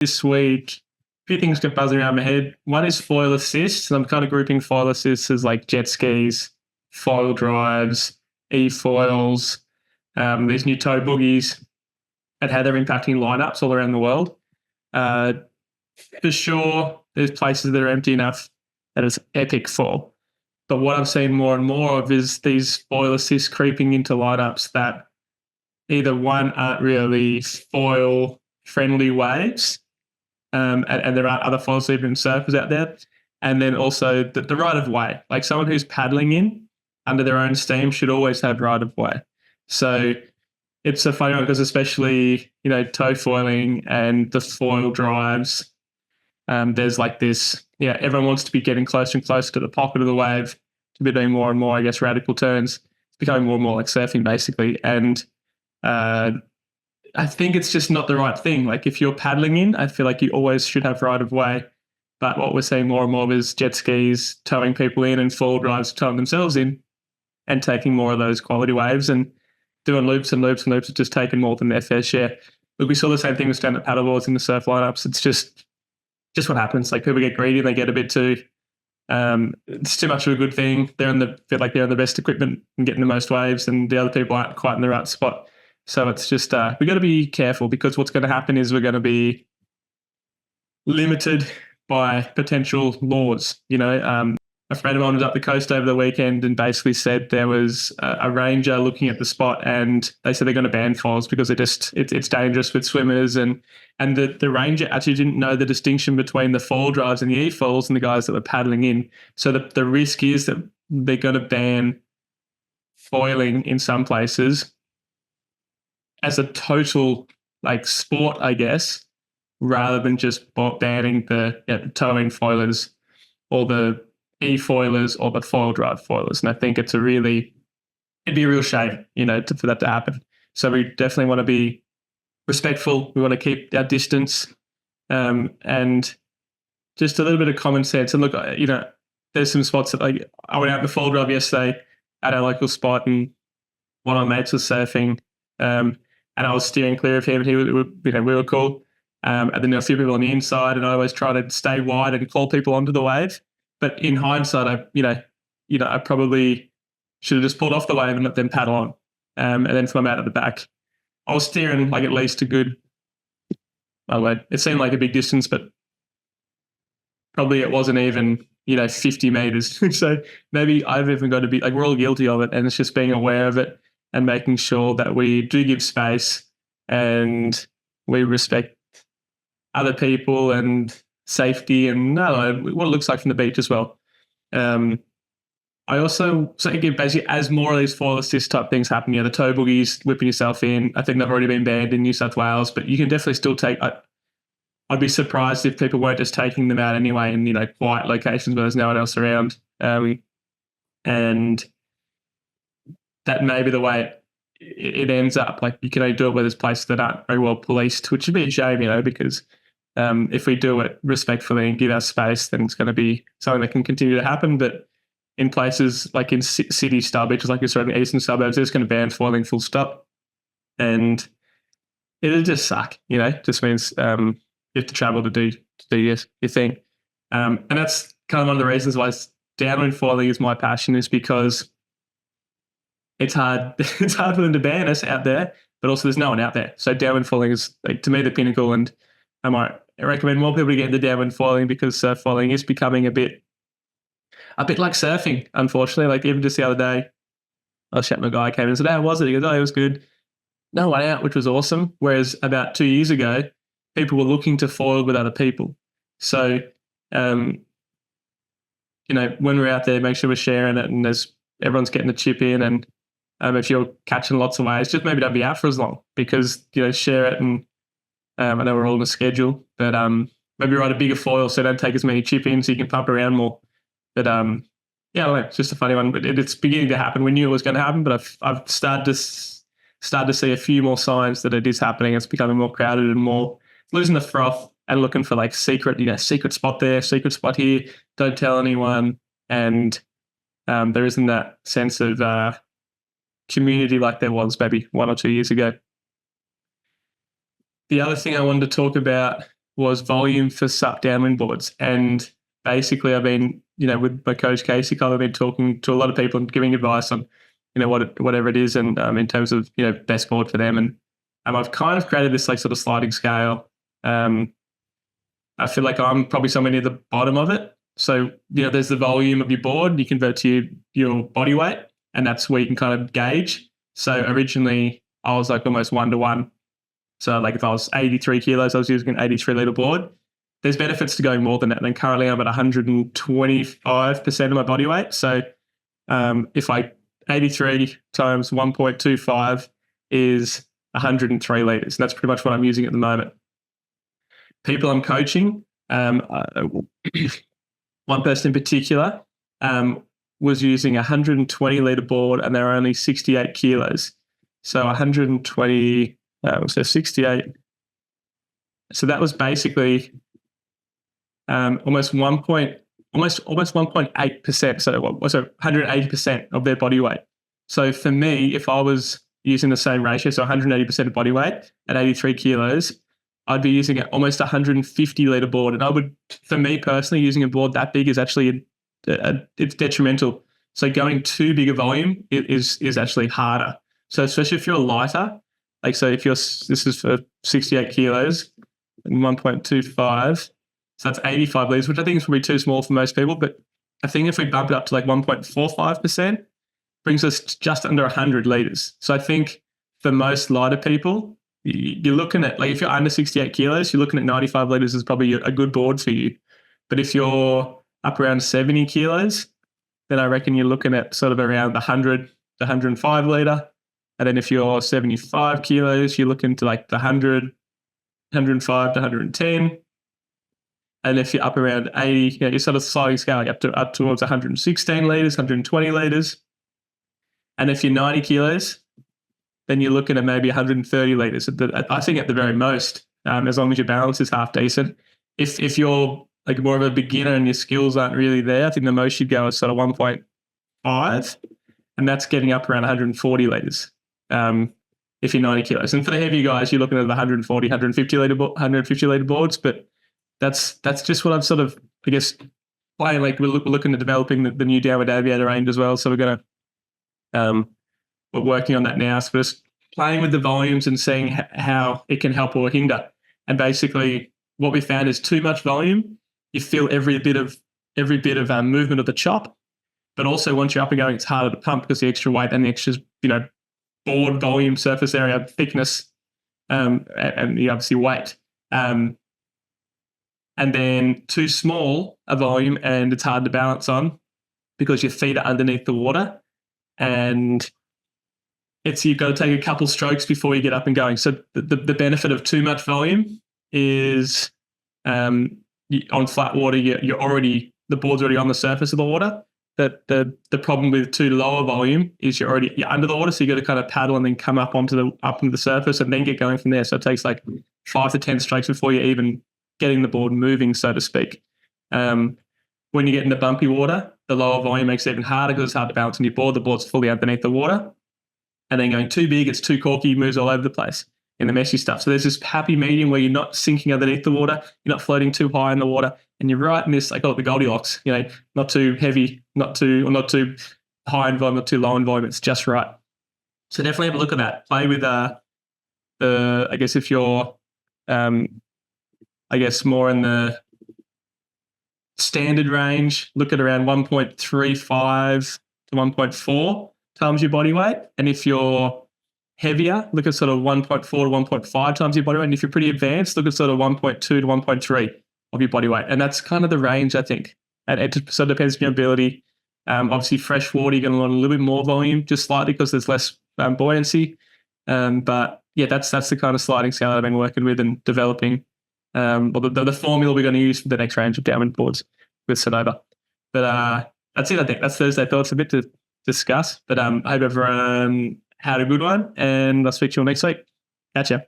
this week, a few things get buzzing around my head. One is foil assists, and I'm kind of grouping foil assists as like jet skis, foil drives, e-foils, these new toe boogies, and how they're impacting lineups all around the world. For sure, there's places that are empty enough that it's epic for. But what I've seen more and more of is these foil assists creeping into lineups that either one aren't really foil friendly waves, and there aren't other foil sleeping surfers out there. And then also the right of way, like someone who's paddling in under their own steam should always have right of way. So it's a funny one because especially, toe foiling and the foil drives, there's like this, everyone wants to be getting closer and closer to the pocket of the wave, to be doing more and more, I guess, radical turns. It's becoming more and more like surfing basically. And I think it's just not the right thing. Like if you're paddling in, I feel like you always should have right of way. But what we're seeing more and more is jet skis towing people in and foil drives towing themselves in and taking more of those quality waves and doing loops and loops and loops, just taking more than their fair share. Look, we saw the same thing with stand-up paddleboards in the surf lineups. It's just what happens. Like people get greedy, they get a bit too. It's too much of a good thing. Feel like they're on the best equipment and getting the most waves, and the other people aren't quite in the right spot. So it's just we got to be careful, because what's going to happen is we're going to be limited by potential laws. A friend of mine was up the coast over the weekend and basically said there was a ranger looking at the spot, and they said they're going to ban foils because it's dangerous with swimmers. And the ranger actually didn't know the distinction between the foil drives and the e-foils and the guys that were paddling in. So the risk is that they're going to ban foiling in some places as a total sport, I guess, rather than just banning the towing foilers or the e-foilers or the foil drive foilers. And I think it'd be a real shame, for that to happen. So we definitely want to be respectful. We want to keep our distance, and just a little bit of common sense. And look, there's some spots that I went out the foil drive yesterday at our local spot, and one of my mates was surfing, and I was steering clear of him, and we were cool. And then there were a few people on the inside, and I always try to stay wide and call people onto the wave. But in hindsight, I probably should have just pulled off the wave and let them paddle on, and then swim out at the back. I was steering at least a good, it seemed like a big distance, but probably it wasn't even 50 meters. So maybe I've even got to be we're all guilty of it, and it's just being aware of it and making sure that we do give space and we respect other people and safety and what it looks like from the beach as well. I also again, basically, as more of these foil assist type things happen, the toe boogies, whipping yourself in, I think they've already been banned in New South Wales, but you can definitely still take. I'd be surprised if people weren't just taking them out anyway in quiet locations where there's no one else around, and that may be the way it ends up. You can only do it where there's places that aren't very well policed, which would be a shame, because if we do it respectfully and give our space, then it's going to be something that can continue to happen. But in places like in city style beaches, like you said in the eastern suburbs, they're just going to ban foiling full stop. And it'll just suck, just means you have to travel to do your thing. And that's kind of one of the reasons why downwind foiling is my passion, is because it's hard for them to ban us out there, but also there's no one out there. So downwind foiling is, to me, the pinnacle, and I might recommend more people to get into downwind foiling, because surf foiling is becoming a bit like surfing, unfortunately. Even just the other day, I was chatting to a guy, came in and said, "How was it?" He goes, "Oh, it was good. No one out," which was awesome. Whereas about 2 years ago, people were looking to foil with other people. So, when we're out there, make sure we're sharing it, and everyone's getting a chip in. And if you're catching lots of waves, just maybe don't be out for as long, because share it. And I know we're all on a schedule, but maybe ride a bigger foil so don't take as many chip in, so you can pump around more. But I don't know, it's just a funny one. But it's beginning to happen. We knew it was going to happen, but I've started to see a few more signs that it is happening. It's becoming more crowded and more losing the froth, and looking for secret spot there, secret spot here, don't tell anyone. And there isn't that sense of community like there was maybe 1 or 2 years ago. The other thing I wanted to talk about was volume for SUP downwind boards. And basically I've been, with my coach Casey, I've been talking to a lot of people and giving advice on, whatever it is, and in terms of, best board for them. And I've kind of created this like sort of sliding scale. I feel like I'm probably somewhere near the bottom of it. So, there's the volume of your board, you convert to your body weight, and that's where you can kind of gauge. So originally I was like almost 1-to-1. So like if I was 83 kilos, I was using an 83 litre board. There's benefits to going more than that. And currently I'm at 125% of my body weight. So if 83 times 1.25 is 103 litres. And that's pretty much what I'm using at the moment. People I'm coaching, one person in particular was using a 120 litre board and they were only 68 kilos. So 120, so 68. So that was basically almost 1.8%. So what was it? 180% of their body weight. So for me, if I was using the same ratio, so 180% of body weight at 83 kilos, I'd be using almost 150 litre board. And I would, for me personally, using a board that big is actually it's detrimental. So going too big a volume is actually harder. So especially if you're lighter, like so if this is for 68 kilos and 1.25, so that's 85 litres, which I think is probably too small for most people. But I think if we bump it up to like 1.45%, brings us just under 100 litres. So I think for most lighter people, you're looking at, like if you're under 68 kilos, you're looking at 95 litres is probably a good board for you. But if you're up around 70 kilos, then I reckon you're looking at sort of around the 100 to 105 litre. And then if you're 75 kilos, you're looking to like the 100, 105 to 110. And if you're up around 80, you're sort of sliding scaling up towards 116 litres, 120 litres. And if you're 90 kilos, then you're looking at maybe 130 litres. I think at the very most, as long as your balance is half decent. If you're like more of a beginner and your skills aren't really there, I think the most you'd go is sort of 1.5, and that's getting up around 140 litres if you're 90 kilos. And for the heavier guys, you're looking at the 140, 150 litre boards. But that's just what I'm sort of, I guess, playing. Like we're looking at developing the new downward aviator range as well. So we're going to we're working on that now. So we're just playing with the volumes and seeing how it can help or hinder. And basically, what we found is too much volume, you feel every bit of movement of the chop. But also, once you're up and going, it's harder to pump because the extra weight and the extra, board volume, surface area, thickness, and obviously weight. And then too small a volume, and it's hard to balance on because your feet are underneath the water, and you've got to take a couple strokes before you get up and going. So the benefit of too much volume is on flat water, the board's already on the surface of the water. The problem with too low a volume is you're under the water, so you got to kind of paddle and then come up onto the surface and then get going from there. So it takes like 5 to 10 strokes before you're even getting the board moving, so to speak. When you get into bumpy water, the lower volume makes it even harder because it's hard to balance on your board. The board's fully underneath the water. And then going too big, it's too corky, moves all over the place in the messy stuff. So there's this happy medium where you're not sinking underneath the water, you're not floating too high in the water, and you're right in this, I call it the Goldilocks, not too heavy, not too high in volume, not too low in volume. It's just right. So definitely have a look at that. Play with I guess if you're, more in the standard range, look at around 1.35 to 1.4 times your body weight. And if you're heavier, look at sort of 1.4 to 1.5 times your body weight. And if you're pretty advanced, look at sort of 1.2 to 1.3 of your body weight. And that's kind of the range, I think. And it sort of depends on your ability. Obviously, fresh water, you're going to want a little bit more volume, just slightly because there's less buoyancy. But yeah, that's the kind of sliding scale that I've been working with and developing. The formula we're going to use for the next range of downwind boards with Sonova. But that's it, I think. That's Thursday Thoughts, a bit to discuss. But I hope everyone had a good one, and I'll speak to you all next week. Catch ya.